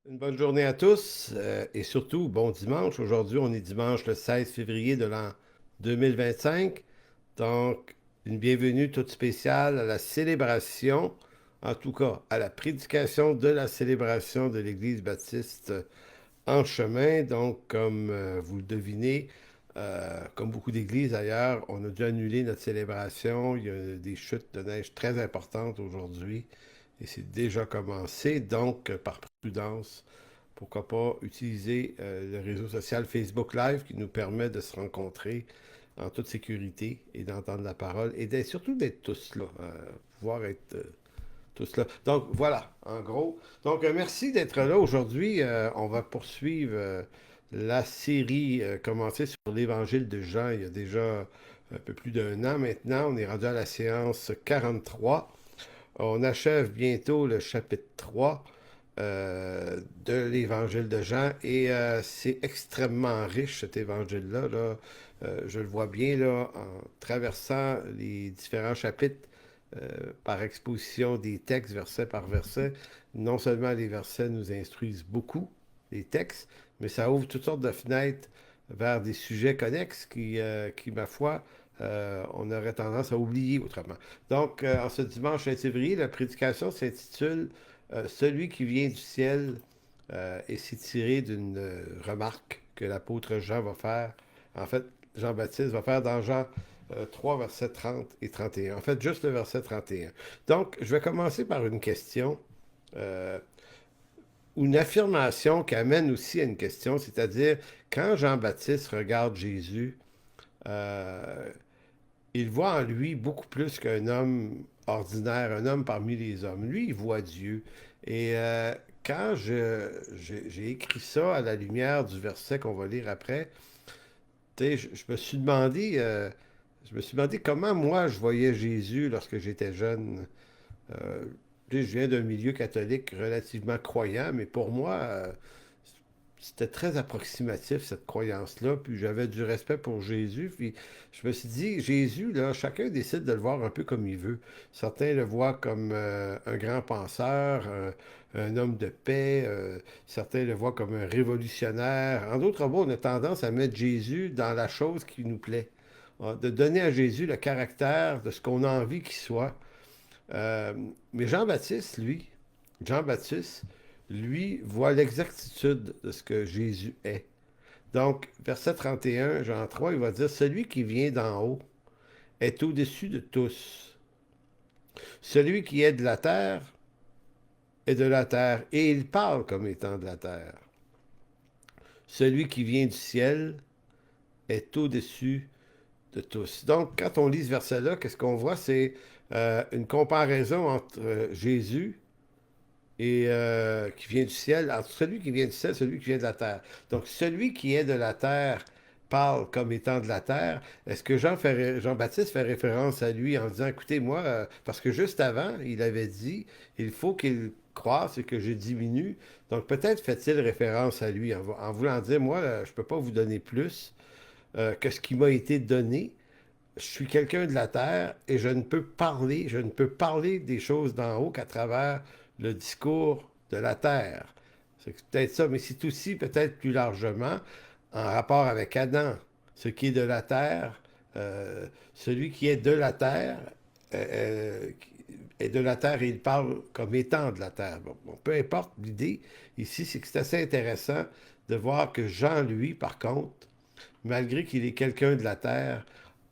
Une bonne journée à tous et surtout bon dimanche. Aujourd'hui, on est dimanche le 16 février de l'an 2025. Donc, une bienvenue toute spéciale à la célébration, en tout cas à la prédication de la célébration de l'Église baptiste en chemin. Donc, comme vous le devinez, comme beaucoup d'églises ailleurs, on a dû annuler notre célébration. Il y a des chutes de neige très importantes aujourd'hui et c'est déjà commencé. Donc, par prudence, pourquoi pas utiliser le réseau social Facebook Live qui nous permet de se rencontrer en toute sécurité et d'entendre la parole et surtout d'être tous là, pouvoir être tous là. Donc voilà, en gros. Donc merci d'être là aujourd'hui. On va poursuivre la série commencée sur l'Évangile de Jean il y a déjà un peu plus d'un an maintenant. On est rendu à la séance 43. On achève bientôt le chapitre 3 de l'Évangile de Jean et c'est extrêmement riche cet évangile-là. Là. Je le vois bien là, en traversant les différents chapitres par exposition des textes verset par verset. Non seulement les versets nous instruisent beaucoup, les textes, mais ça ouvre toutes sortes de fenêtres vers des sujets connexes qui ma foi, on aurait tendance à oublier autrement. Donc, en ce dimanche 20 février, la prédication s'intitule Celui qui vient du ciel et c'est tiré d'une remarque que l'apôtre Jean va faire. En fait, Jean-Baptiste va faire dans Jean 3, versets 30 et 31. En fait, juste le verset 31. Donc, je vais commencer par une question, euh, ou une affirmation qui amène aussi à une question, c'est-à-dire, quand Jean-Baptiste regarde Jésus, euh, il voit en lui beaucoup plus qu'un homme ordinaire, un homme parmi les hommes. Lui, il voit Dieu. Et quand j'ai écrit ça à la lumière du verset qu'on va lire après, je me suis demandé, comment moi je voyais Jésus lorsque j'étais jeune. Euh, je viens d'un milieu catholique relativement croyant, mais pour moi, c'était très approximatif, cette croyance-là. Puis j'avais du respect pour Jésus. Puis je me suis dit, Jésus, là, chacun décide de le voir un peu comme il veut. Certains le voient comme un grand penseur, un homme de paix. Certains le voient comme un révolutionnaire. En d'autres mots, on a tendance à mettre Jésus dans la chose qui nous plaît. De donner à Jésus le caractère de ce qu'on a envie qu'il soit. Euh, mais Jean-Baptiste, lui, voit l'exactitude de ce que Jésus est. Donc, verset 31, Jean 3, il va dire, celui qui vient d'en haut est au-dessus de tous. Celui qui est de la terre est de la terre, et il parle comme étant de la terre. Celui qui vient du ciel est au-dessus de tous. Donc, quand on lit ce verset-là, qu'est-ce qu'on voit? C'est une comparaison entre Jésus et qui vient du ciel, entre celui qui vient du ciel et celui qui vient de la terre. Donc, celui qui est de la terre parle comme étant de la terre. Est-ce que Jean-Baptiste fait référence à lui en disant, écoutez, moi, parce que juste avant, il avait dit, il faut qu'il croisse et que je diminue. Donc, peut-être fait-il référence à lui en voulant dire, moi, je ne peux pas vous donner plus que ce qui m'a été donné. Je suis quelqu'un de la terre et je ne peux parler des choses d'en haut qu'à travers le discours de la terre. C'est peut-être ça, mais c'est aussi peut-être plus largement en rapport avec Adam, ce qui est de la terre, celui qui est de la terre est de la terre et il parle comme étant de la terre. Bon, peu importe l'idée, ici, c'est que c'est assez intéressant de voir que Jean, lui, par contre, malgré qu'il est quelqu'un de la terre,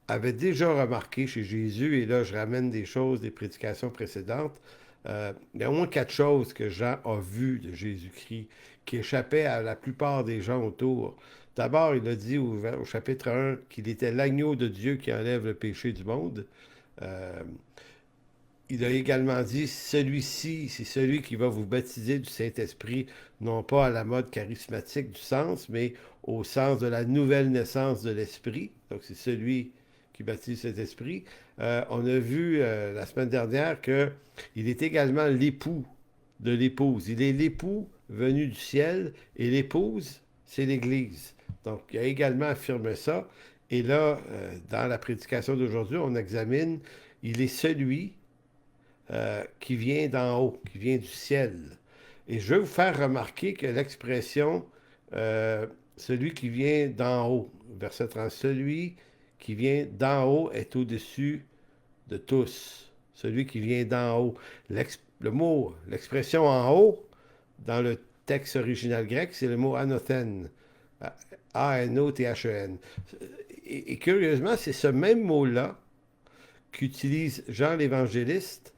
avait déjà remarqué chez Jésus, et là je ramène des choses des prédications précédentes, il y a au moins quatre choses que Jean a vues de Jésus-Christ qui échappaient à la plupart des gens autour. D'abord, il a dit au chapitre 1 qu'il était l'agneau de Dieu qui enlève le péché du monde. Euh, il a également dit, celui-ci, c'est celui qui va vous baptiser du Saint-Esprit, non pas à la mode charismatique du sens, mais au sens de la nouvelle naissance de l'Esprit. Donc c'est celui qui baptise cet esprit. On a vu la semaine dernière qu'il est également l'époux de l'épouse. Il est l'époux venu du ciel et l'épouse, c'est l'Église. Donc, il a également affirmé ça. Et là, dans la prédication d'aujourd'hui, on examine, il est celui qui vient d'en haut, qui vient du ciel. Et je vais vous faire remarquer que l'expression celui qui vient d'en haut, verset 30, celui qui vient d'en haut est au-dessus de tous. Celui qui vient d'en haut. Le mot, l'expression en haut, dans le texte original grec, c'est le mot anothen. A-N-O-T-H-E-N. Et curieusement, c'est ce même mot-là qu'utilise Jean l'Évangéliste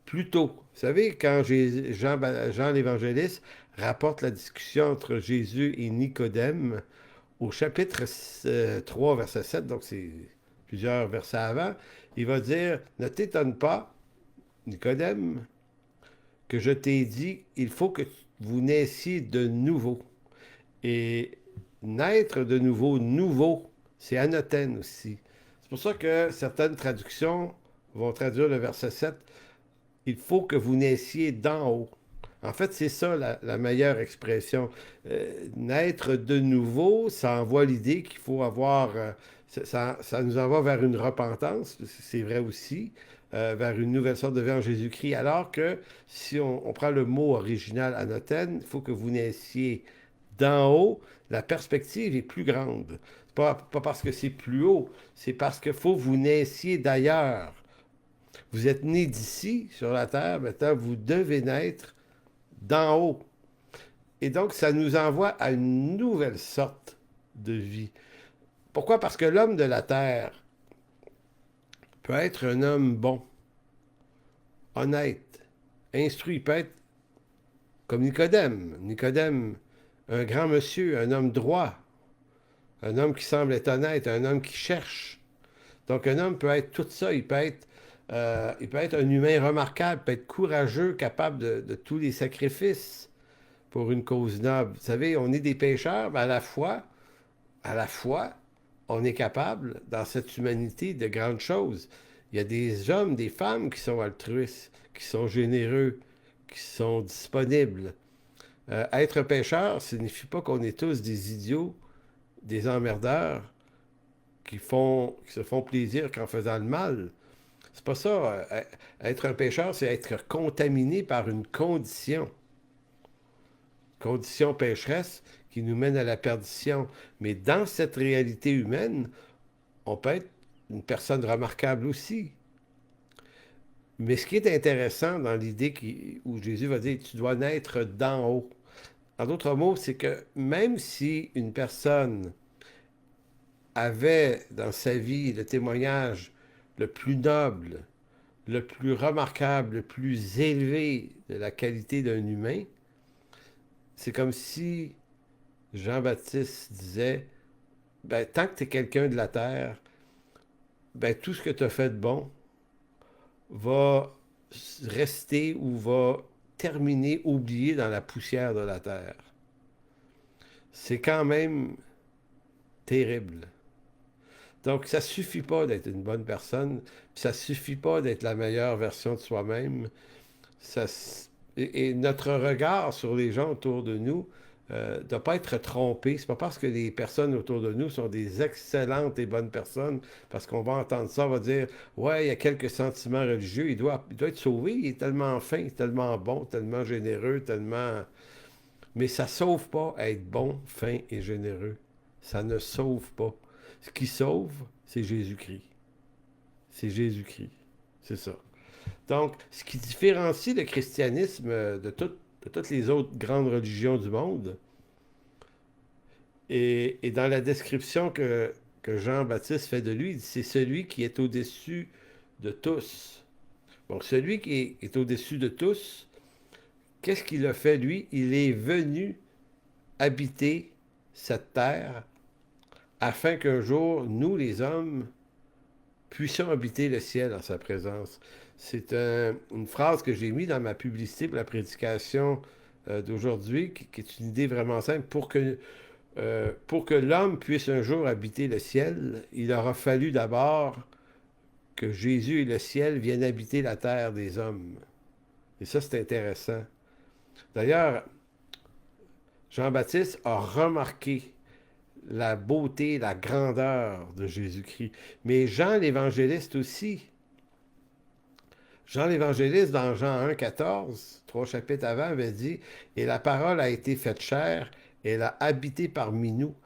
plus tôt. Vous savez, quand Jean l'Évangéliste rapporte la discussion entre Jésus et Nicodème au chapitre 3, verset 7, donc c'est plusieurs versets avant, il va dire, ne t'étonne pas, Nicodème, que je t'ai dit, il faut que vous naissiez de nouveau. Et naître de nouveau, nouveau, c'est anothen aussi. C'est pour ça que certaines traductions vont traduire le verset 7, il faut que vous naissiez d'en haut. En fait, c'est ça la meilleure expression. Naître de nouveau, ça envoie l'idée qu'il faut avoir... ça nous envoie vers une repentance, c'est vrai aussi, vers une nouvelle sorte de vie en Jésus-Christ. Alors que si on prend le mot original anothen, il faut que vous naissiez d'en haut, la perspective est plus grande. Pas parce que c'est plus haut, c'est parce qu'il faut que vous naissiez d'ailleurs. Vous êtes né d'ici, sur la terre, maintenant vous devez naître d'en haut. Et donc, ça nous envoie à une nouvelle sorte de vie. Pourquoi? Parce que l'homme de la terre peut être un homme bon, honnête, instruit, il peut être comme Nicodème. Nicodème, un grand monsieur, un homme droit, un homme qui semble être honnête, un homme qui cherche. Donc, un homme peut être tout ça. Il peut être un humain remarquable, peut être courageux, capable de tous les sacrifices pour une cause noble. Vous savez, on est des pécheurs, mais à la fois, on est capable, dans cette humanité, de grandes choses. Il y a des hommes, des femmes qui sont altruistes, qui sont généreux, qui sont disponibles. Être pécheur ne signifie pas qu'on est tous des idiots, des emmerdeurs, qui se font plaisir qu'en faisant le mal. C'est pas ça. Être un pécheur, c'est être contaminé par une condition pécheresse qui nous mène à la perdition. Mais dans cette réalité humaine, on peut être une personne remarquable aussi. Mais ce qui est intéressant dans l'idée où Jésus va dire, tu dois naître d'en haut. En d'autres mots, c'est que même si une personne avait dans sa vie le témoignage le plus noble, le plus remarquable, le plus élevé de la qualité d'un humain, c'est comme si Jean-Baptiste disait, ben, tant que tu es quelqu'un de la terre, ben, tout ce que tu as fait de bon va rester ou va terminer oublié dans la poussière de la terre. C'est quand même terrible. Donc, ça suffit pas d'être une bonne personne, ça suffit pas d'être la meilleure version de soi-même. Ça, et notre regard sur les gens autour de nous ne doit pas être trompé. C'est pas parce que les personnes autour de nous sont des excellentes et bonnes personnes, parce qu'on va entendre ça, on va dire, ouais, il y a quelques sentiments religieux, il doit être sauvé, il est tellement fin, tellement bon, tellement généreux, tellement... Mais ça sauve pas être bon, fin et généreux. Ça ne sauve pas. Ce qui sauve, c'est Jésus-Christ. C'est Jésus-Christ. C'est ça. Donc, ce qui différencie le christianisme de toutes les autres grandes religions du monde, et dans la description que Jean-Baptiste fait de lui, c'est celui qui est au-dessus de tous. Donc, celui qui est au-dessus de tous, qu'est-ce qu'il a fait, lui? Il est venu habiter cette terre afin qu'un jour, nous, les hommes, puissions habiter le ciel en sa présence. C'est une phrase que j'ai mise dans ma publicité pour la prédication d'aujourd'hui, qui est une idée vraiment simple. Pour que l'homme puisse un jour habiter le ciel, il aura fallu d'abord que Jésus et le ciel viennent habiter la terre des hommes. Et ça, c'est intéressant. D'ailleurs, Jean-Baptiste a remarqué la beauté, la grandeur de Jésus-Christ. Mais Jean l'évangéliste aussi. Jean l'Évangéliste, dans Jean 1, 14, 3 chapitres avant, avait dit, et la parole a été faite chair, elle a habité parmi nous,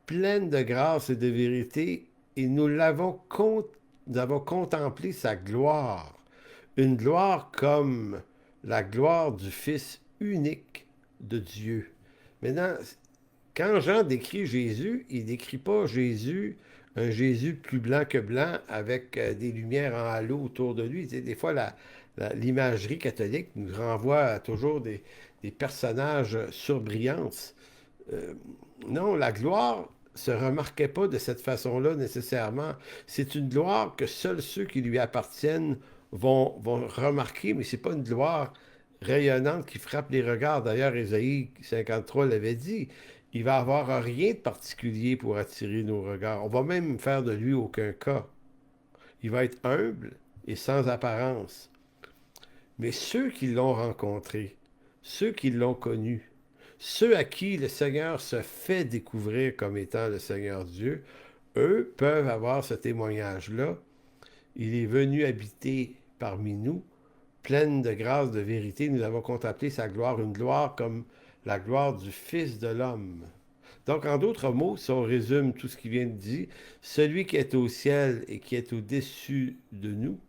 pleine de grâce et de vérité, et nous avons contemplé sa gloire, une gloire comme la gloire du Fils unique de Dieu. Maintenant, quand Jean décrit Jésus, il ne décrit pas Jésus, un Jésus plus blanc que blanc avec des lumières en halo autour de lui. Tu sais, des fois, l'imagerie catholique nous renvoie à toujours des personnages surbrillants. Euh, non, la gloire se remarquait pas de cette façon-là nécessairement. C'est une gloire que seuls ceux qui lui appartiennent vont remarquer, mais c'est pas une gloire rayonnante qui frappe les regards. D'ailleurs, Ésaïe 53 l'avait dit. Il va avoir rien de particulier pour attirer nos regards. On va même faire de lui aucun cas. Il va être humble et sans apparence. Mais ceux qui l'ont rencontré, ceux qui l'ont connu, ceux à qui le Seigneur se fait découvrir comme étant le Seigneur Dieu, eux peuvent avoir ce témoignage-là. Il est venu habiter parmi nous, pleine de grâce, de vérité. Nous avons contemplé sa gloire, une gloire comme la gloire du Fils de l'homme. Donc, en d'autres mots, si on résume tout ce qu'il vient de dire, celui qui est au ciel et qui est au-dessus de nous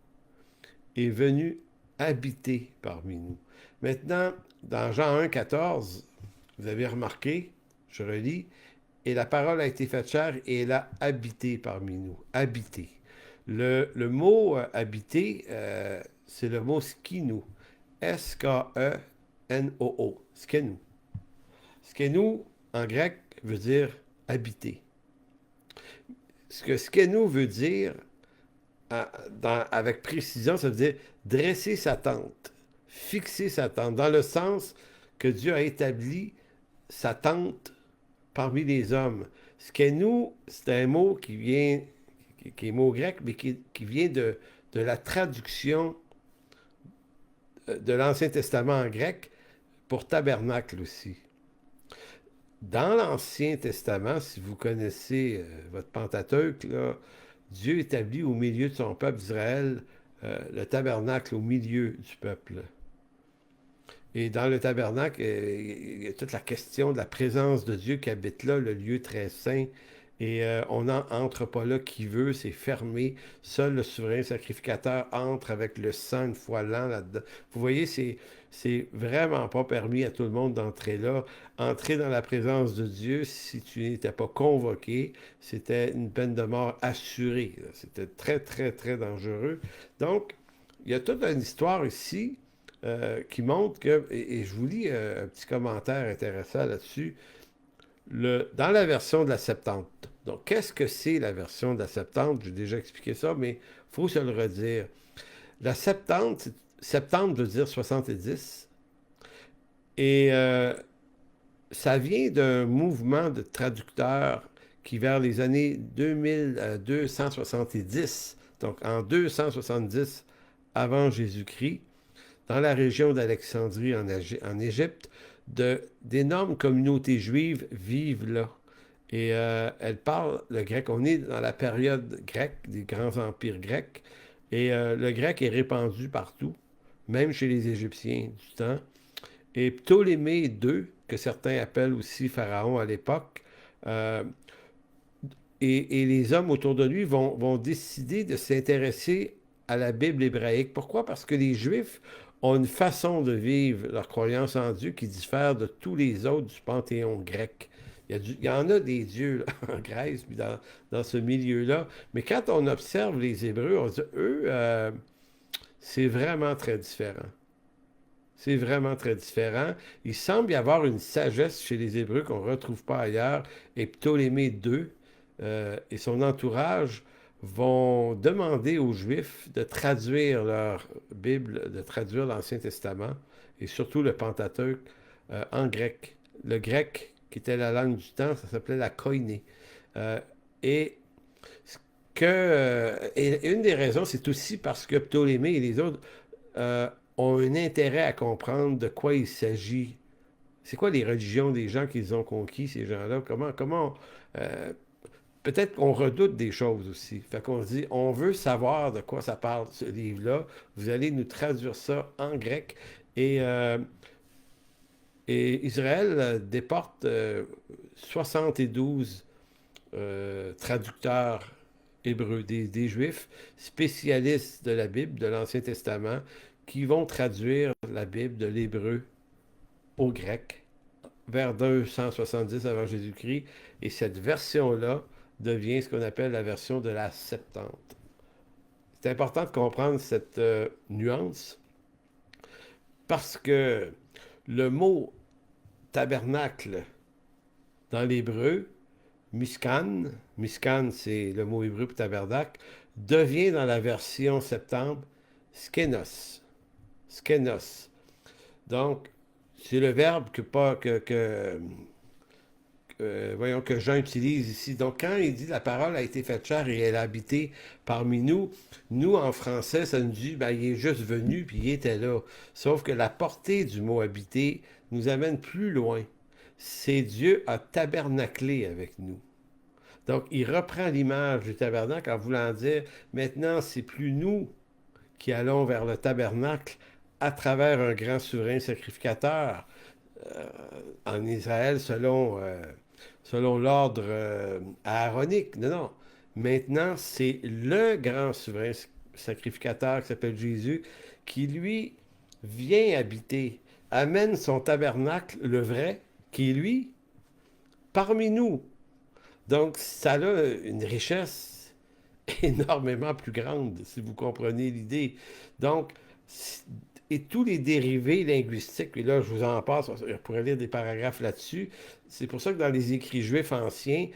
est venu habiter parmi nous. Maintenant, dans Jean 1, 14, vous avez remarqué, je relis, et la parole a été faite chair et elle a habité parmi nous. Habiter. Le mot habiter, c'est le mot skino. S-K-E-N-O-O. Skeno. Skeno, en grec, veut dire habiter. Ce que skeno veut dire, avec précision, ça veut dire dresser sa tente, fixer sa tente, dans le sens que Dieu a établi sa tente parmi les hommes. Skeno, c'est un mot qui est mot grec, mais qui vient de la traduction de l'Ancien Testament en grec pour tabernacle aussi. Dans l'Ancien Testament, si vous connaissez votre Pentateuque, là, Dieu établit au milieu de son peuple d'Israël le tabernacle au milieu du peuple. Et dans le tabernacle, il y a toute la question de la présence de Dieu qui habite là, le lieu très saint. Et on n'entre pas là qui veut, c'est fermé. Seul le souverain sacrificateur entre avec le sang une fois l'an là-dedans. Vous voyez, c'est vraiment pas permis à tout le monde d'entrer là. Entrer dans la présence de Dieu, si tu n'étais pas convoqué, c'était une peine de mort assurée. C'était très, très, très dangereux. Donc, il y a toute une histoire ici qui montre que, et je vous lis un petit commentaire intéressant là-dessus, dans la version de la Septante. Donc, qu'est-ce que c'est la version de la Septante? J'ai déjà expliqué ça, mais il faut se le redire. La Septante, Septante veut dire 70, et ça vient d'un mouvement de traducteurs qui, vers les années 2270, donc en 270 avant Jésus-Christ, dans la région d'Alexandrie en Égypte, d'énormes communautés juives vivent là. Et elles parlent le grec. On est dans la période grecque, des grands empires grecs. Et le grec est répandu partout, même chez les Égyptiens du temps. Et Ptolémée II, que certains appellent aussi Pharaon à l'époque, euh, et les hommes autour de lui vont décider de s'intéresser à la Bible hébraïque. Pourquoi? Parce que les Juifs ont une façon de vivre leur croyance en Dieu qui diffère de tous les autres du panthéon grec. Il y en a des dieux là, en Grèce, puis dans ce milieu-là. Mais quand on observe les Hébreux, on se dit, eux, c'est vraiment très différent. C'est vraiment très différent. Il semble y avoir une sagesse chez les Hébreux qu'on ne retrouve pas ailleurs. Et Ptolémée II et son entourage vont demander aux Juifs de traduire leur Bible, de traduire l'Ancien Testament et surtout le Pentateuque en grec. Le grec, qui était la langue du temps, ça s'appelait la koiné. Euh, et, et une des raisons, c'est aussi parce que Ptolémée et les autres ont un intérêt à comprendre de quoi il s'agit. C'est quoi les religions des gens qu'ils ont conquis, ces gens-là? Comment peut-être qu'on redoute des choses aussi. Fait qu'on se dit, on veut savoir de quoi ça parle, ce livre-là. Vous allez nous traduire ça en grec. Et, euh, et Israël déporte 72 traducteurs hébreux, des Juifs spécialistes de la Bible, de l'Ancien Testament, qui vont traduire la Bible de l'hébreu au grec vers 270 avant Jésus-Christ. Et cette version-là devient ce qu'on appelle la version de la Septante. C'est important de comprendre cette nuance parce que le mot tabernacle dans l'hébreu, Mishkan, Mishkan c'est le mot hébreu pour tabernacle, devient dans la version septembre skenos. Skenos. Donc, c'est le verbe voyons, que Jean utilise ici. Donc, quand il dit la parole a été faite chair et elle a habité parmi nous, nous, en français, ça nous dit, ben, il est juste venu puis il était là. Sauf que la portée du mot habiter nous amène plus loin. C'est Dieu a tabernaclé avec nous. Donc, il reprend l'image du tabernacle en voulant dire, maintenant, c'est plus nous qui allons vers le tabernacle à travers un grand souverain sacrificateur euh, en Israël selon l'ordre aaronique. Non, non. Maintenant, c'est le grand souverain sacrificateur qui s'appelle Jésus qui, lui, vient habiter, amène son tabernacle, le vrai, qui est lui, parmi nous. Donc, ça a une richesse énormément plus grande, si vous comprenez l'idée. Donc, et tous les dérivés linguistiques, et là, je vous en passe, on pourrait lire des paragraphes là-dessus. C'est pour ça que dans les écrits juifs anciens,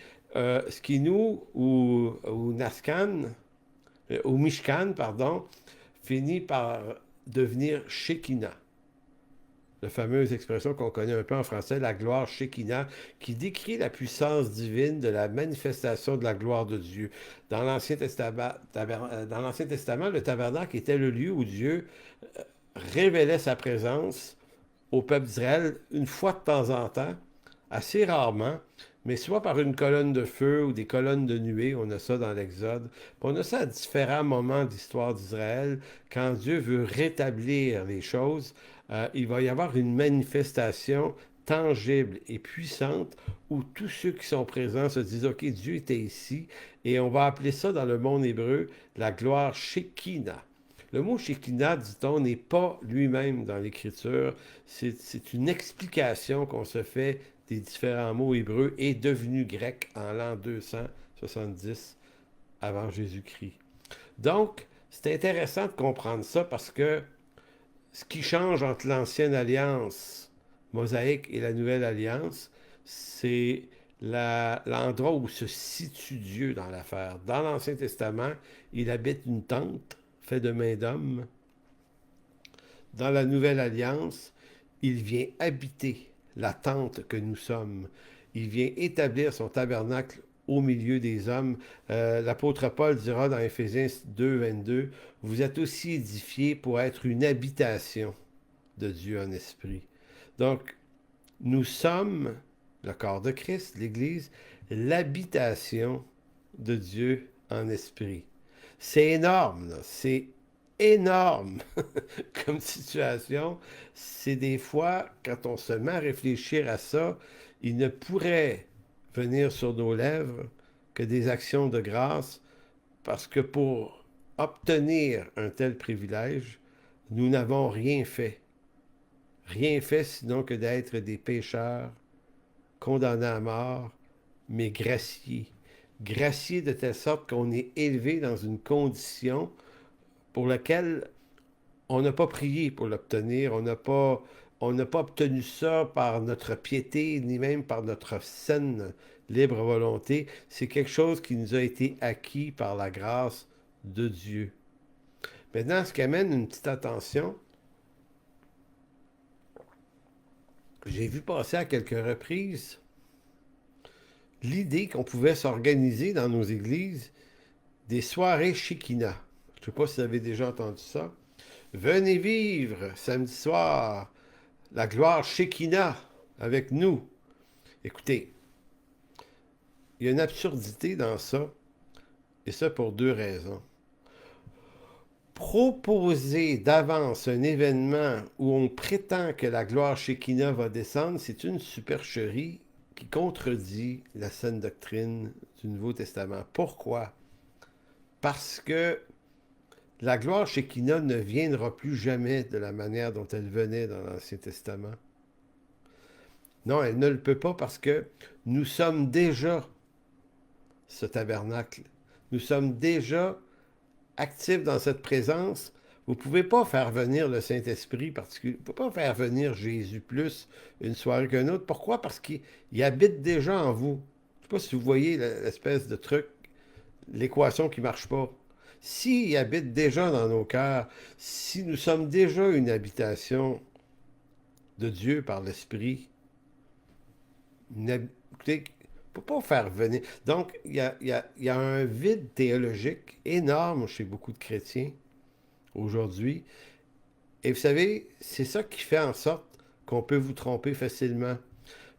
Skinu ou Naskan, ou Mishkan, pardon, finit par devenir Shekinah. La fameuse expression qu'on connaît un peu en français, la gloire Shekinah, qui décrit la puissance divine de la manifestation de la gloire de Dieu. Dans l'Ancien Testament, le tabernacle était le lieu où Dieu révélait sa présence au peuple d'Israël une fois de temps en temps, assez rarement, mais soit par une colonne de feu ou des colonnes de nuée, on a ça dans l'Exode. Puis on a ça à différents moments de l'histoire d'Israël. Quand Dieu veut rétablir les choses, il va y avoir une manifestation tangible et puissante où tous ceux qui sont présents se disent, OK, Dieu était ici, et on va appeler ça dans le monde hébreu la gloire Shekinah. Le mot Shekinah, dit-on, n'est pas lui-même dans l'Écriture. C'est une explication qu'on se fait des différents mots hébreux et devenu grec en l'an 270 avant Jésus-Christ. Donc, c'est intéressant de comprendre ça parce que ce qui change entre l'ancienne alliance mosaïque et la nouvelle alliance, c'est l'endroit où se situe Dieu dans l'affaire. Dans l'Ancien Testament, il habite une tente faite de main d'homme. Dans la nouvelle alliance, il vient habiter la tente que nous sommes. Il vient établir son tabernacle au milieu des hommes. L'apôtre Paul dira dans Éphésiens 2, 22, « Vous êtes aussi édifiés pour être une habitation de Dieu en esprit. » Donc, nous sommes, le corps de Christ, l'Église, l'habitation de Dieu en esprit. C'est énorme, là. C'est énorme comme situation. C'est des fois, quand on se met à réfléchir à ça, il ne pourrait venir sur nos lèvres que des actions de grâce, parce que pour obtenir un tel privilège, nous n'avons rien fait. Rien fait sinon que d'être des pécheurs, condamnés à mort, mais graciés. Graciés de telle sorte qu'on est élevé dans une condition pour laquelle on n'a pas prié pour l'obtenir, on n'a pas obtenu ça par notre piété, ni même par notre saine libre volonté. C'est quelque chose qui nous a été acquis par la grâce de Dieu. Maintenant, ce qui amène une petite attention, j'ai vu passer à quelques reprises l'idée qu'on pouvait s'organiser dans nos églises des soirées Shekinah. Je ne sais pas si vous avez déjà entendu ça. Venez vivre samedi soir la gloire Shekinah avec nous. Écoutez, il y a une absurdité dans ça, et ça pour deux raisons. Proposer d'avance un événement où on prétend que la gloire Shekinah va descendre, c'est une supercherie qui contredit la saine doctrine du Nouveau Testament. Pourquoi? Parce que la gloire Shekinah ne viendra plus jamais de la manière dont elle venait dans l'Ancien Testament. Non, elle ne le peut pas parce que nous sommes déjà ce tabernacle. Nous sommes déjà actifs dans cette présence. Vous ne pouvez pas faire venir le Saint-Esprit particulier. Vous ne pouvez pas faire venir Jésus plus une soirée qu'une autre. Pourquoi? Parce qu'il habite déjà en vous. Je ne sais pas si vous voyez l'espèce de truc, l'équation qui ne marche pas. S'il habite déjà dans nos cœurs, si nous sommes déjà une habitation de Dieu par l'Esprit, écoutez, ne peut pas faire venir. Donc, il y a un vide théologique énorme chez beaucoup de chrétiens aujourd'hui. Et vous savez, c'est ça qui fait en sorte qu'on peut vous tromper facilement.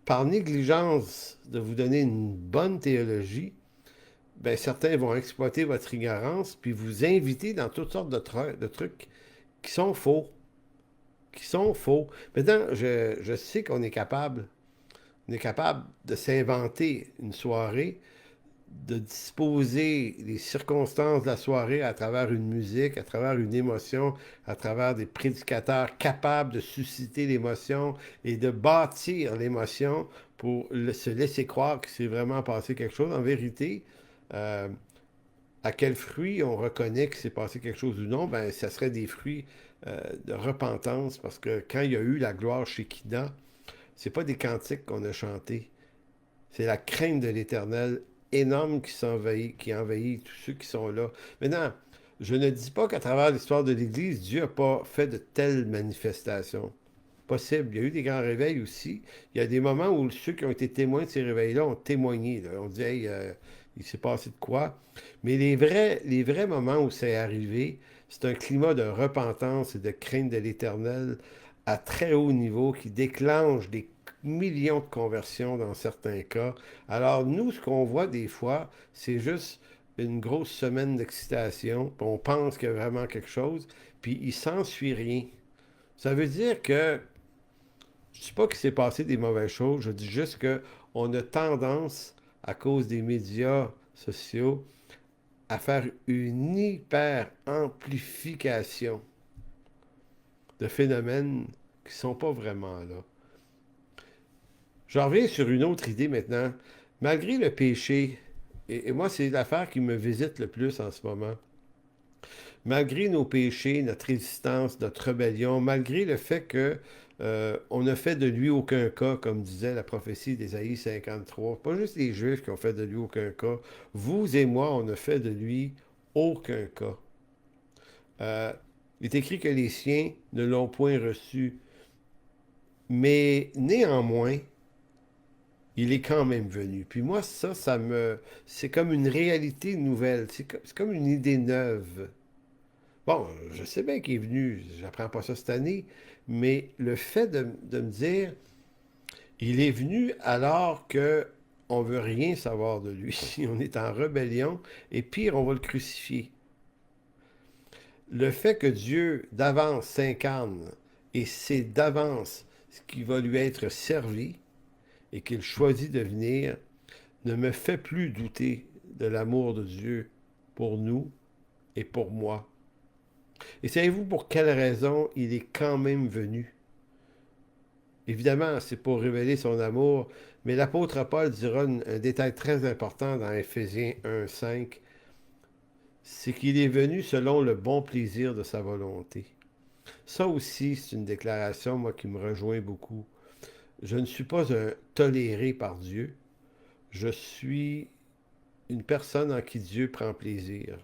Par négligence de vous donner une bonne théologie, ben, certains vont exploiter votre ignorance puis vous inviter dans toutes sortes de trucs qui sont faux. Qui sont faux. Maintenant, je sais qu'on est capable. On est capable de s'inventer une soirée, de disposer les circonstances de la soirée à travers une musique, à travers une émotion, à travers des prédicateurs capables de susciter l'émotion et de bâtir l'émotion pour se laisser croire que c'est vraiment passé quelque chose. En vérité, euh, à quel fruit on reconnaît que c'est passé quelque chose ou non, ben, ça serait des fruits de repentance parce que quand il y a eu la gloire chez Kina, c'est pas des cantiques qu'on a chantés. C'est la crainte de l'Éternel énorme qui envahit tous ceux qui sont là. Maintenant, je ne dis pas qu'à travers l'histoire de l'Église, Dieu n'a pas fait de telles manifestations. Possible. Il y a eu des grands réveils aussi. Il y a des moments où ceux qui ont été témoins de ces réveils-là ont témoigné. Là. On dit, hey, il s'est passé de quoi? Mais les vrais moments où c'est arrivé, c'est un climat de repentance et de crainte de l'Éternel à très haut niveau qui déclenche des millions de conversions dans certains cas. Alors nous, ce qu'on voit des fois, c'est juste une grosse semaine d'excitation, puis on pense qu'il y a vraiment quelque chose, puis il s'ensuit rien. Ça veut dire que, je ne dis pas qu'il s'est passé des mauvaises choses, je dis juste qu'on a tendance, à cause des médias sociaux, à faire une hyper-amplification de phénomènes qui ne sont pas vraiment là. Je reviens sur une autre idée maintenant. Malgré le péché, et moi c'est l'affaire qui me visite le plus en ce moment, malgré nos péchés, notre résistance, notre rébellion, malgré le fait que on n'a fait de lui aucun cas, comme disait la prophétie d'Ésaïe 53, pas juste les Juifs qui ont fait de lui aucun cas, vous et moi, on a fait de lui aucun cas. Euh, il est écrit que les siens ne l'ont point reçu, mais néanmoins, il est quand même venu. Puis moi, c'est comme une réalité nouvelle, c'est comme une idée neuve. Bon, je sais bien qu'il est venu, j'apprends pas ça cette année, mais le fait de me dire, il est venu alors que on veut rien savoir de lui, on est en rébellion, et pire, on va le crucifier. Le fait que Dieu d'avance s'incarne, et c'est d'avance ce qui va lui être servi, et qu'il choisit de venir, ne me fait plus douter de l'amour de Dieu pour nous et pour moi. Et savez-vous pour quelle raison il est quand même venu? Évidemment, c'est pour révéler son amour, mais l'apôtre Paul dira un détail très important dans Éphésiens 1,5, c'est qu'il est venu selon le bon plaisir de sa volonté. Ça aussi, c'est une déclaration, moi, qui me rejoint beaucoup. Je ne suis pas un toléré par Dieu, je suis une personne en qui Dieu prend plaisir.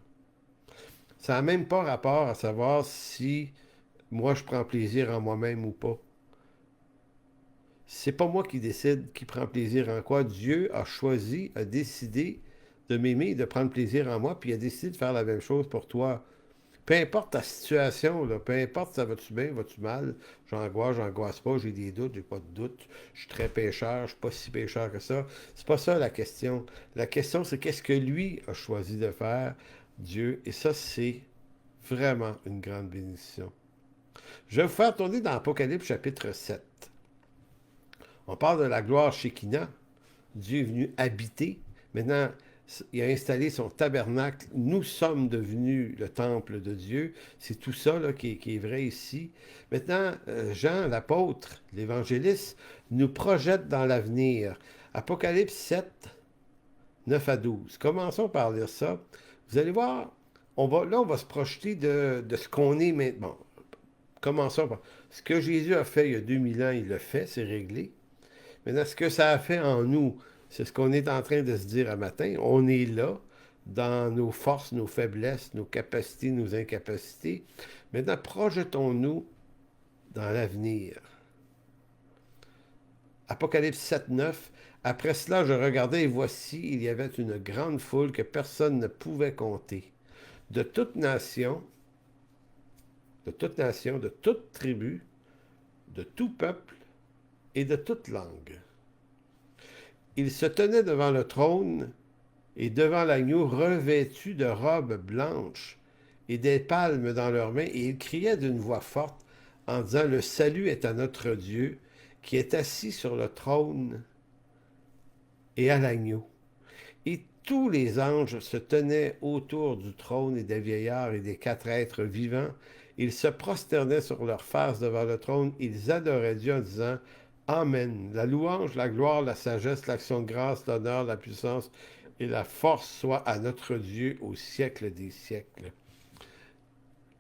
Ça n'a même pas rapport à savoir si moi je prends plaisir en moi-même ou pas. C'est pas moi qui décide qui prend plaisir en quoi. Dieu a choisi, a décidé de m'aimer et de prendre plaisir en moi, puis il a décidé de faire la même chose pour toi. Peu importe ta situation, là, peu importe ça va-tu bien, va-tu mal, j'angoisse pas, j'ai des doutes, j'ai pas de doutes, je suis très pécheur, je suis pas si pécheur que ça. C'est pas ça la question. La question, c'est qu'est-ce que lui a choisi de faire, Dieu, et ça, c'est vraiment une grande bénédiction. Je vais vous faire tourner dans Apocalypse chapitre 7. On parle de la gloire Shekinah. Dieu est venu habiter. Maintenant, il a installé son tabernacle. Nous sommes devenus le temple de Dieu. C'est tout ça là, qui est vrai ici. Maintenant, Jean, l'apôtre, l'évangéliste, nous projette dans l'avenir. Apocalypse 7, 9 à 12. Commençons par lire ça. Vous allez voir, on va se projeter de ce qu'on est maintenant. Bon, commençons par ce que Jésus a fait il y a 2000 ans, il l'a fait, c'est réglé. Maintenant, ce que ça a fait en nous, c'est ce qu'on est en train de se dire à matin. On est là, dans nos forces, nos faiblesses, nos capacités, nos incapacités. Maintenant, projetons-nous dans l'avenir. Apocalypse 7, 9. Après cela, je regardais et voici, il y avait une grande foule que personne ne pouvait compter. De de toute tribu, de tout peuple et de toute langue. Ils se tenaient devant le trône et devant l'agneau revêtus de robes blanches et des palmes dans leurs mains, et ils criaient d'une voix forte en disant, le salut est à notre Dieu qui est assis sur le trône et à l'agneau. Et tous les anges se tenaient autour du trône et des vieillards et des quatre êtres vivants. Ils se prosternaient sur leurs faces devant le trône. Ils adoraient Dieu en disant, Amen. La louange, la gloire, la sagesse, l'action de grâce, l'honneur, la puissance et la force soient à notre Dieu au siècle des siècles.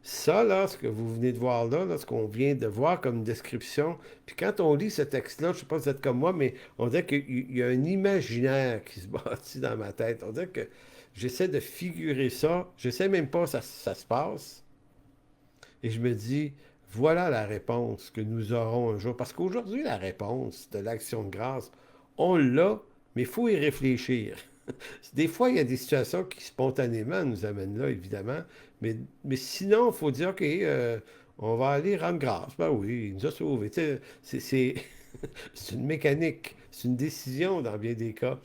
Ça, là, ce que vous venez de voir là, ce qu'on vient de voir comme description, puis quand on lit ce texte-là, je ne sais pas si vous êtes comme moi, mais on dirait qu'il y a un imaginaire qui se bâtit dans ma tête. On dirait que j'essaie de figurer ça, j'essaie même pas ça se passe, et je me dis, voilà la réponse que nous aurons un jour. Parce qu'aujourd'hui, la réponse de l'action de grâce, on l'a, mais il faut y réfléchir. Des fois, il y a des situations qui spontanément nous amènent là, évidemment. Mais sinon, il faut dire, OK, on va aller rendre grâce. Ben oui, il nous a sauvés. C'est une mécanique, c'est une décision dans bien des cas.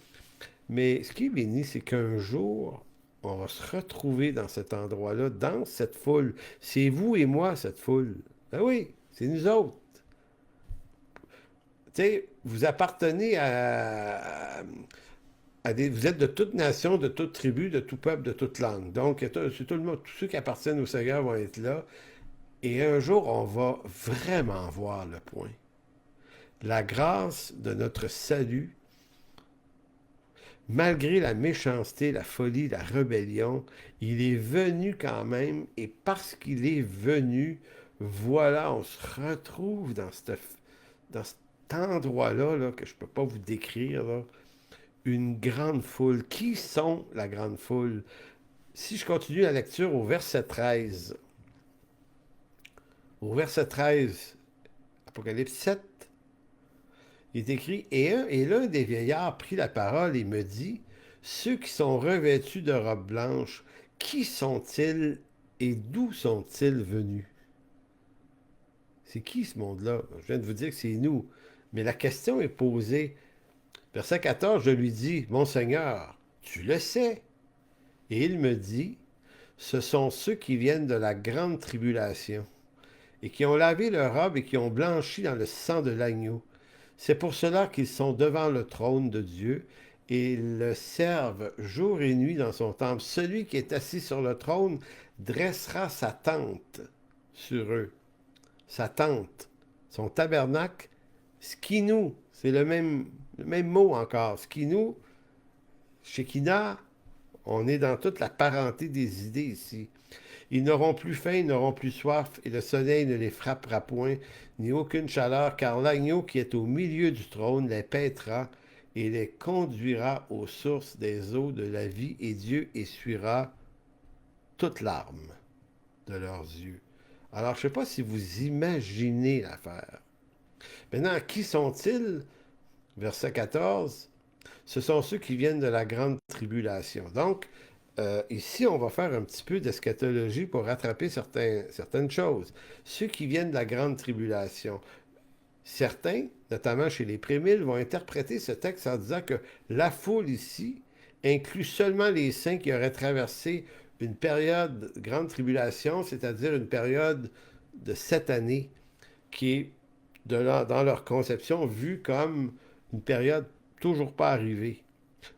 Mais ce qui est béni, c'est qu'un jour, on va se retrouver dans cet endroit-là, dans cette foule. C'est vous et moi, cette foule. Ben oui, c'est nous autres. Tu sais, vous appartenez vous êtes de toute nation, de toute tribu, de tout peuple, de toute langue. Donc, c'est tout le monde, tous ceux qui appartiennent au Seigneur vont être là. Et un jour, on va vraiment voir le point. La grâce de notre salut, malgré la méchanceté, la folie, la rébellion, il est venu quand même. Et parce qu'il est venu, voilà, on se retrouve dans cet endroit-là là, que je ne peux pas vous décrire, là, une grande foule. Qui sont la grande foule? Si je continue la lecture au verset 13, Apocalypse 7, il est écrit, et l'un des vieillards prit la parole et me dit, ceux qui sont revêtus de robes blanches, qui sont-ils et d'où sont-ils venus? C'est qui ce monde-là? Je viens de vous dire que c'est nous. Mais la question est posée. Verset 14, je lui dis, mon Seigneur, tu le sais. Et il me dit, ce sont ceux qui viennent de la grande tribulation et qui ont lavé leurs robes et qui ont blanchi dans le sang de l'agneau. C'est pour cela qu'ils sont devant le trône de Dieu et le servent jour et nuit dans son temple. Celui qui est assis sur le trône dressera sa tente sur eux. Sa tente, son tabernacle, skinou, c'est le même mot encore. Skinou, Shekinah, on est dans toute la parenté des idées ici. Ils n'auront plus faim, ils n'auront plus soif, et le soleil ne les frappera point, ni aucune chaleur, car l'agneau qui est au milieu du trône les paîtra et les conduira aux sources des eaux de la vie, et Dieu essuiera toute larme de leurs yeux. Alors, je ne sais pas si vous imaginez l'affaire. Maintenant, qui sont-ils? Verset 14. Ce sont ceux qui viennent de la grande tribulation. Donc, ici, on va faire un petit peu d'eschatologie pour rattraper certaines choses. Ceux qui viennent de la grande tribulation, certains, notamment chez les prémiles, vont interpréter ce texte en disant que la foule ici inclut seulement les saints qui auraient traversé une période de grande tribulation, c'est-à-dire une période de 7 années, qui est dans leur conception vue comme une période toujours pas arrivée,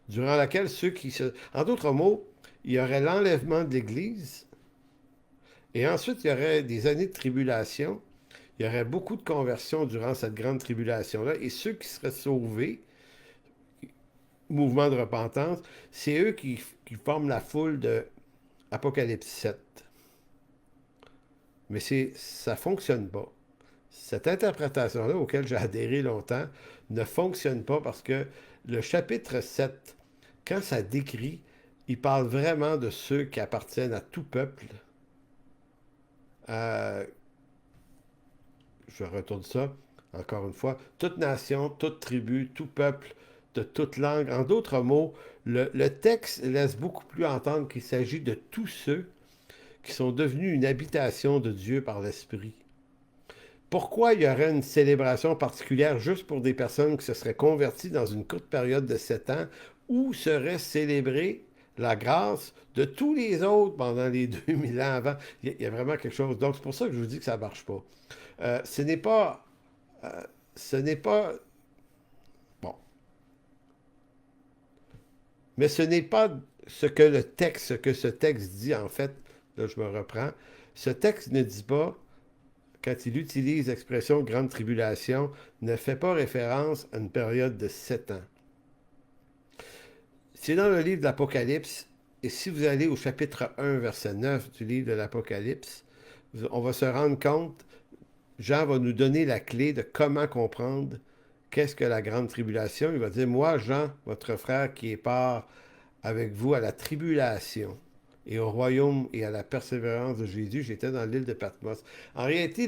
durant laquelle ceux qui se... En d'autres mots, il y aurait l'enlèvement de l'Église, et ensuite il y aurait des années de tribulation, il y aurait beaucoup de conversions durant cette grande tribulation-là, et ceux qui seraient sauvés, mouvement de repentance, c'est eux qui forment la foule de Apocalypse 7. Mais ça ne fonctionne pas. Cette interprétation-là, auquel j'ai adhéré longtemps, ne fonctionne pas parce que le chapitre 7, quand ça décrit, il parle vraiment de ceux qui appartiennent à tout peuple. Euh, je retourne ça, encore une fois, toute nation, toute tribu, tout peuple, de toute langue. En d'autres mots, le texte laisse beaucoup plus entendre qu'il s'agit de tous ceux qui sont devenus une habitation de Dieu par l'Esprit. Pourquoi il y aurait une célébration particulière juste pour des personnes qui se seraient converties dans une courte période de 7 ans, ou serait célébrée la grâce de tous les autres pendant les 2000 ans avant? Il y a vraiment quelque chose. Donc, c'est pour ça que je vous dis que ça ne marche pas. Ce n'est pas... ce n'est pas... Bon. Mais ce n'est pas ce que ce texte dit, en fait. Là, je me reprends. Ce texte ne dit pas, quand il utilise l'expression grande tribulation, ne fait pas référence à une période de 7 ans. C'est dans le livre de l'Apocalypse, et si vous allez au chapitre 1, verset 9 du livre de l'Apocalypse, on va se rendre compte, Jean va nous donner la clé de comment comprendre qu'est-ce que la grande tribulation. Il va dire, moi, Jean, votre frère qui est part avec vous à la tribulation et au royaume et à la persévérance de Jésus, j'étais dans l'île de Patmos. En réalité,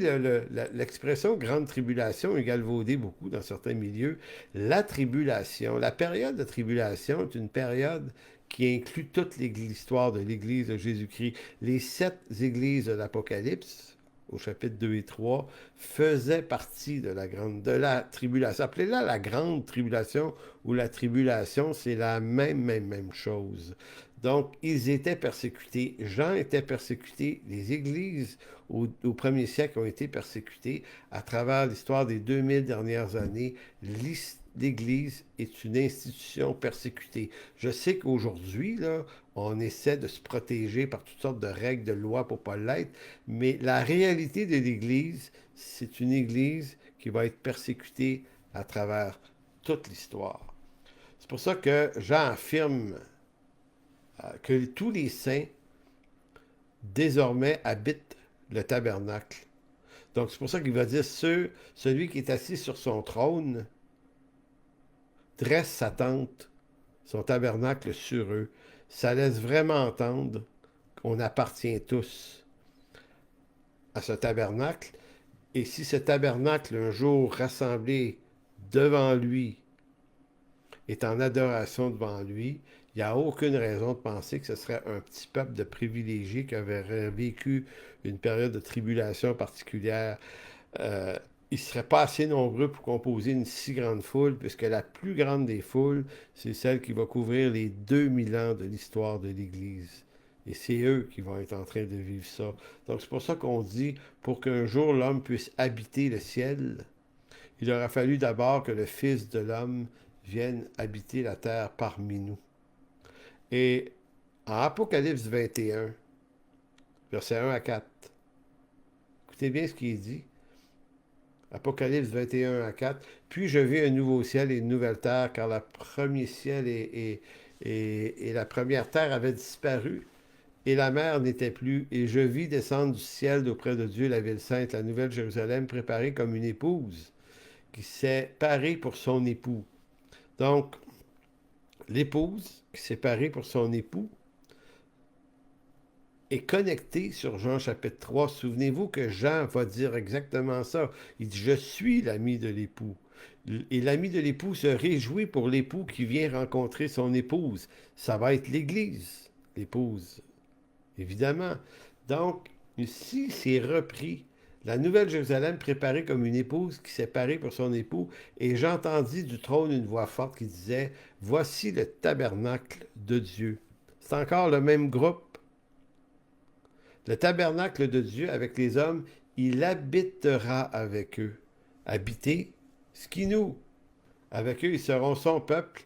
l'expression grande tribulation est galvaudée beaucoup dans certains milieux. La tribulation, la période de tribulation est une période qui inclut toute l'histoire de l'Église de Jésus-Christ. Les 7 églises de l'Apocalypse, au chapitre 2 et 3, faisaient partie de la tribulation. Appelez-la la grande tribulation ou la tribulation, c'est la même chose. Donc, ils étaient persécutés. Jean était persécuté. Les églises au premier siècle ont été persécutées à travers l'histoire des 2000 dernières années. L'Église est une institution persécutée. Je sais qu'aujourd'hui, là, on essaie de se protéger par toutes sortes de règles, de lois pour ne pas l'être, mais la réalité de l'Église, c'est une Église qui va être persécutée à travers toute l'histoire. C'est pour ça que Jean affirme que tous les saints désormais habitent le tabernacle. Donc c'est pour ça qu'il va dire celui qui est assis sur son trône dresse sa tente, son tabernacle sur eux. Ça laisse vraiment entendre qu'on appartient tous à ce tabernacle. Et si ce tabernacle, un jour rassemblé devant lui, est en adoration devant lui, il n'y a aucune raison de penser que ce serait un petit peuple de privilégiés qui avait vécu une période de tribulation particulière. Ils ne seraient pas assez nombreux pour composer une si grande foule, puisque la plus grande des foules, c'est celle qui va couvrir les 2000 ans de l'histoire de l'Église. Et c'est eux qui vont être en train de vivre ça. Donc c'est pour ça qu'on dit, pour qu'un jour l'homme puisse habiter le ciel, il aura fallu d'abord que le Fils de l'homme vienne habiter la terre parmi nous. Et en Apocalypse 21, versets 1 à 4, écoutez bien ce qui est dit. Apocalypse 21 à 4. Puis je vis un nouveau ciel et une nouvelle terre, car le premier ciel et la première terre avaient disparu, et la mer n'était plus. Et je vis descendre du ciel d'auprès de Dieu la ville sainte, la nouvelle Jérusalem, préparée comme une épouse qui s'est parée pour son époux. Donc, l'épouse qui s'est parée pour son époux est connectée sur Jean chapitre 3. Souvenez-vous que Jean va dire exactement ça. Il dit, je suis l'ami de l'époux. Et l'ami de l'époux se réjouit pour l'époux qui vient rencontrer son épouse. Ça va être l'Église. l'épouse, évidemment. Donc, ici, c'est repris. La Nouvelle Jérusalem préparée comme une épouse qui s'est parée pour son époux, et j'entendis du trône une voix forte qui disait, voici le tabernacle de Dieu. C'est encore le même groupe. Le tabernacle de Dieu avec les hommes, il habitera avec eux. Habiter, skinu. Avec eux, ils seront son peuple,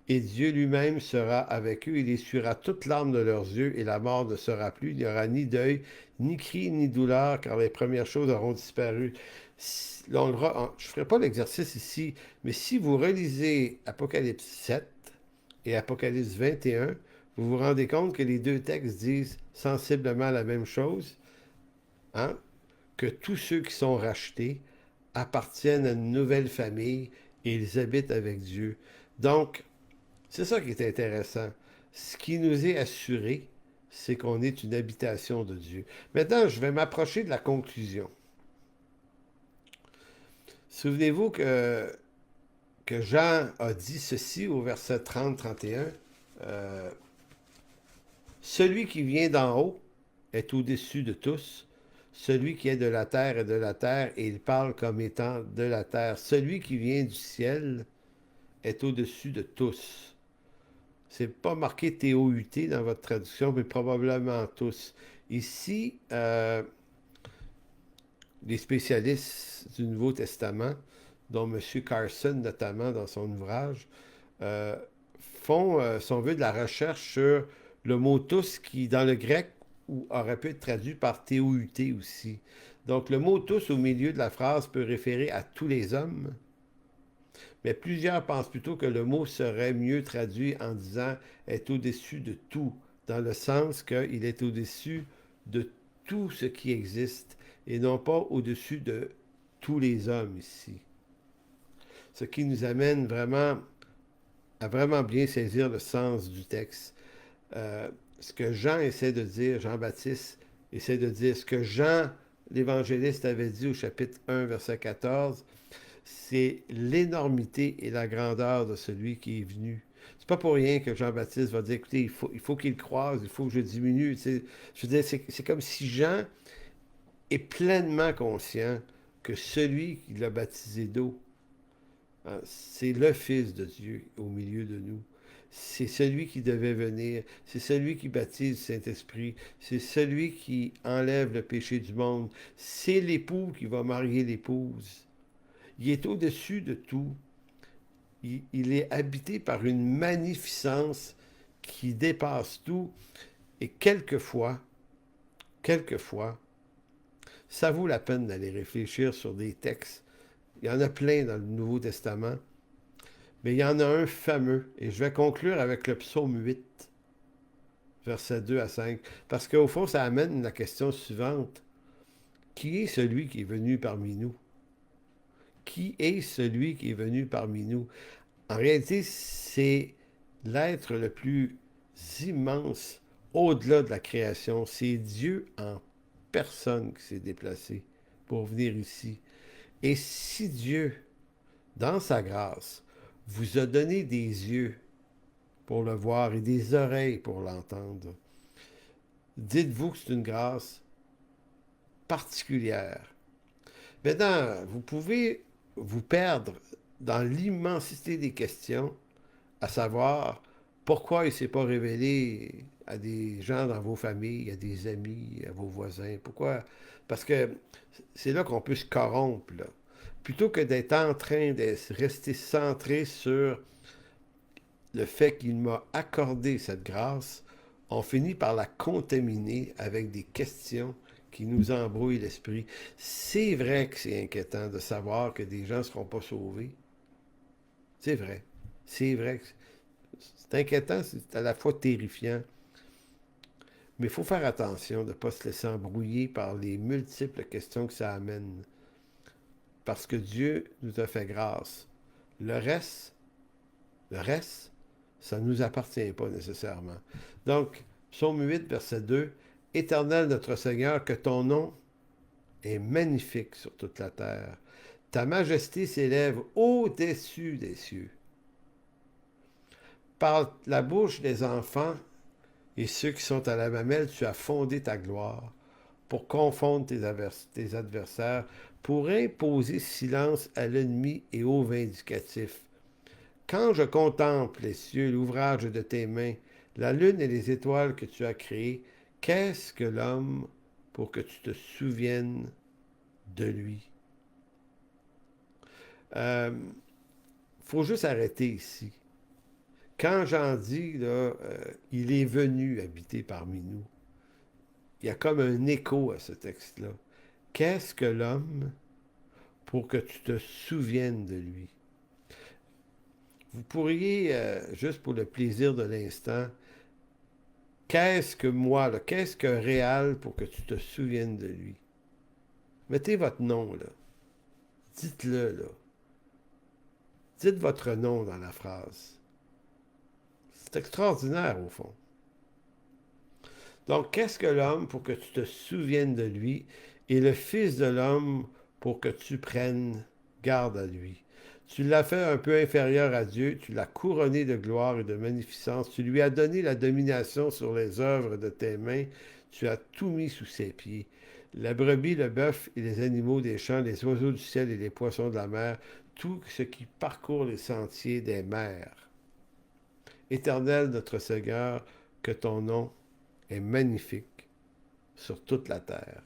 et Dieu lui-même sera avec eux. Il essuiera toute larme de leurs yeux, et la mort ne sera plus. Il n'y aura ni deuil, ni cri, ni douleur, car les premières choses auront disparu. Je ne ferai pas l'exercice ici, mais si vous relisez Apocalypse 7 et Apocalypse 21, vous vous rendez compte que les deux textes disent sensiblement la même chose, hein? Que tous ceux qui sont rachetés appartiennent à une nouvelle famille et ils habitent avec Dieu. Donc, c'est ça qui est intéressant. Ce qui nous est assuré, c'est qu'on est une habitation de Dieu. Maintenant, je vais m'approcher de la conclusion. Souvenez-vous que Jean a dit ceci au verset 30-31. euh, Celui qui vient d'en haut est au-dessus de tous. Celui qui est de la terre est de la terre, et il parle comme étant de la terre. Celui qui vient du ciel est au-dessus de tous. C'est pas marqué T-O-U-T dans votre traduction, mais probablement tous. Ici, les spécialistes du Nouveau Testament, dont M. Carson notamment dans son ouvrage, euh, font, si on veut, de la recherche sur le mot tous qui, dans le grec, aurait pu être traduit par T-O-U-T aussi. Donc, le mot tous au milieu de la phrase peut référer à tous les hommes, mais plusieurs pensent plutôt que le mot serait mieux traduit en disant est au-dessus de tout, dans le sens qu'il est au-dessus de tout ce qui existe et non pas au-dessus de tous les hommes ici. Ce qui nous amène vraiment à vraiment bien saisir le sens du texte. Ce que Jean essaie de dire, Jean-Baptiste essaie de dire, ce que Jean, l'évangéliste, avait dit au chapitre 1, verset 14, c'est l'énormité et la grandeur de celui qui est venu. C'est pas pour rien que Jean-Baptiste va dire, écoutez, il faut qu'il croise, il faut que je diminue. Je veux dire, c'est comme si Jean est pleinement conscient que celui qui l'a baptisé d'eau, hein, c'est le Fils de Dieu au milieu de nous. C'est celui qui devait venir, c'est celui qui baptise le Saint-Esprit, c'est celui qui enlève le péché du monde, c'est l'époux qui va marier l'épouse. Il est au-dessus de tout. Il est habité par une magnificence qui dépasse tout. Et quelquefois, ça vaut la peine d'aller réfléchir sur des textes. Il y en a plein dans le Nouveau Testament, mais il y en a un fameux, et je vais conclure avec le psaume 8, versets 2 à 5, parce qu'au fond, ça amène la question suivante. Qui est celui qui est venu parmi nous? Qui est celui qui est venu parmi nous? En réalité, c'est l'être le plus immense au-delà de la création. C'est Dieu en personne qui s'est déplacé pour venir ici. Et si Dieu, dans sa grâce, vous a donné des yeux pour le voir et des oreilles pour l'entendre, dites-vous que c'est une grâce particulière. Maintenant, vous pouvez vous perdre dans l'immensité des questions, à savoir pourquoi il ne s'est pas révélé à des gens dans vos familles, à des amis, à vos voisins. Pourquoi? Parce que c'est là qu'on peut se corrompre, là. Plutôt que d'être en train de rester centré sur le fait qu'il m'a accordé cette grâce, on finit par la contaminer avec des questions qui nous embrouillent l'esprit. C'est vrai que c'est inquiétant de savoir que des gens ne seront pas sauvés. C'est vrai. C'est vrai que c'est inquiétant, c'est à la fois terrifiant. Mais il faut faire attention de ne pas se laisser embrouiller par les multiples questions que ça amène. Parce que Dieu nous a fait grâce. Le reste, ça ne nous appartient pas nécessairement. Donc, psaume 8, verset 2, Éternel notre Seigneur, que ton nom est magnifique sur toute la terre. Ta majesté s'élève au-dessus des cieux. Par la bouche des enfants, et ceux qui sont à la mamelle, tu as fondé ta gloire pour confondre tes adversaires, pour imposer silence à l'ennemi et aux vindicatifs. Quand je contemple les cieux, l'ouvrage de tes mains, la lune et les étoiles que tu as créées, qu'est-ce que l'homme pour que tu te souviennes de lui? Faut juste arrêter ici. Quand Jean dit, là, il est venu habiter parmi nous, il y a comme un écho à ce texte-là. Qu'est-ce que l'homme pour que tu te souviennes de lui? Vous pourriez, juste pour le plaisir de l'instant, qu'est-ce que moi, là, qu'est-ce que Réal pour que tu te souviennes de lui? Mettez votre nom, là. Dites-le, là. Dites votre nom dans la phrase. C'est extraordinaire, au fond. Donc, qu'est-ce que l'homme pour que tu te souviennes de lui et le Fils de l'homme pour que tu prennes garde à lui? Tu l'as fait un peu inférieur à Dieu, tu l'as couronné de gloire et de magnificence, tu lui as donné la domination sur les œuvres de tes mains, tu as tout mis sous ses pieds. La brebis, le bœuf et les animaux des champs, les oiseaux du ciel et les poissons de la mer, tout ce qui parcourt les sentiers des mers. Éternel notre Seigneur, que ton nom est magnifique sur toute la terre.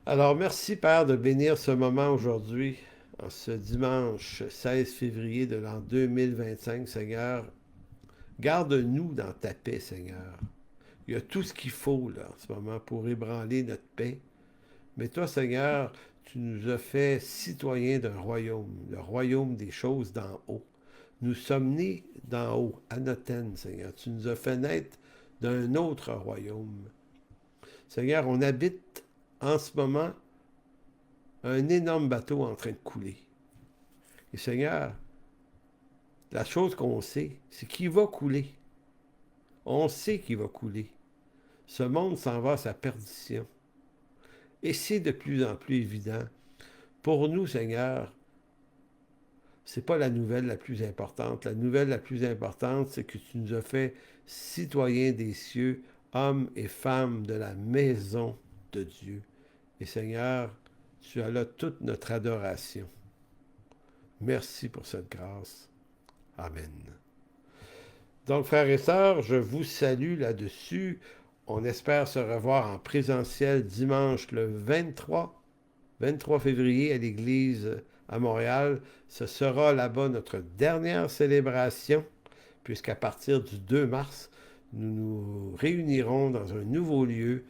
Alors, merci Père de bénir ce moment aujourd'hui, en ce dimanche 16 février de l'an 2025, Seigneur. Garde-nous dans ta paix, Seigneur. Il y a tout ce qu'il faut là, en ce moment pour ébranler notre paix. Mais toi, Seigneur, tu nous as fait citoyens d'un royaume, le royaume des choses d'en haut. Nous sommes nés d'en haut, Anotène, Seigneur. Tu nous as fait naître d'un autre royaume. Seigneur, on habite en ce moment un énorme bateau en train de couler. Et Seigneur, la chose qu'on sait, c'est qu'il va couler. On sait qu'il va couler. Ce monde s'en va à sa perdition. Et c'est de plus en plus évident. Pour nous, Seigneur, c'est pas la nouvelle la plus importante. La nouvelle la plus importante, c'est que tu nous as fait citoyens des cieux, hommes et femmes de la maison de Dieu. Et Seigneur, tu as là toute notre adoration. Merci pour cette grâce. Amen. Donc, frères et sœurs, je vous salue là-dessus. On espère se revoir en présentiel dimanche le 23 février à l'église à Montréal. Ce sera là-bas notre dernière célébration, puisqu'à partir du 2 mars, nous nous réunirons dans un nouveau lieu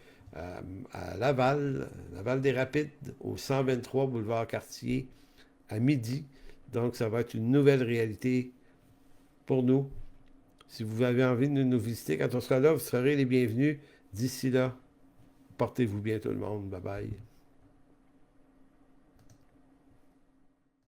à Laval, Laval-des-Rapides, au 123 boulevard Cartier, à midi. Donc, ça va être une nouvelle réalité pour nous. Si vous avez envie de nous visiter, quand on sera là, vous serez les bienvenus. D'ici là, portez-vous bien tout le monde. Bye bye.